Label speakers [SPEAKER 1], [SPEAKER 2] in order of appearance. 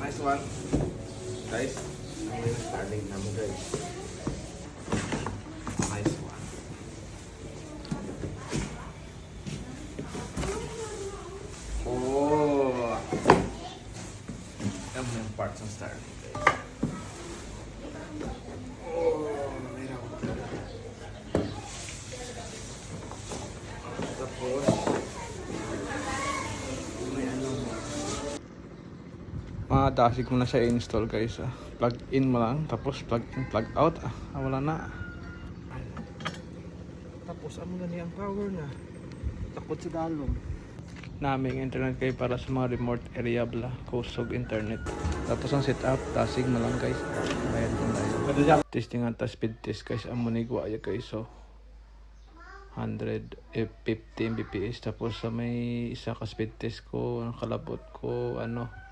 [SPEAKER 1] Nice one. Guys, ang may starting namin guys. Nice one. Oh! Yan mo yung parts ng starting guys. Oh! Mayroon ko talaga. Tapos, may ano mo. Dasig mo na siya i-install guys. Plug in mo lang, tapos plug in, plug out. Wala na. Tapos ano na niya ang power na. Takot sa dalom. Naming internet kayo para sa mga remote area bla. Kusog internet. Tapos ang setup, dasig mo lang guys. Bayad mo na yun. Testing ang speed test guys. Ang munigwa ya guys. So 150 Mbps. Tapos sa may isa ka speed test ko, ang kalabot ko, ano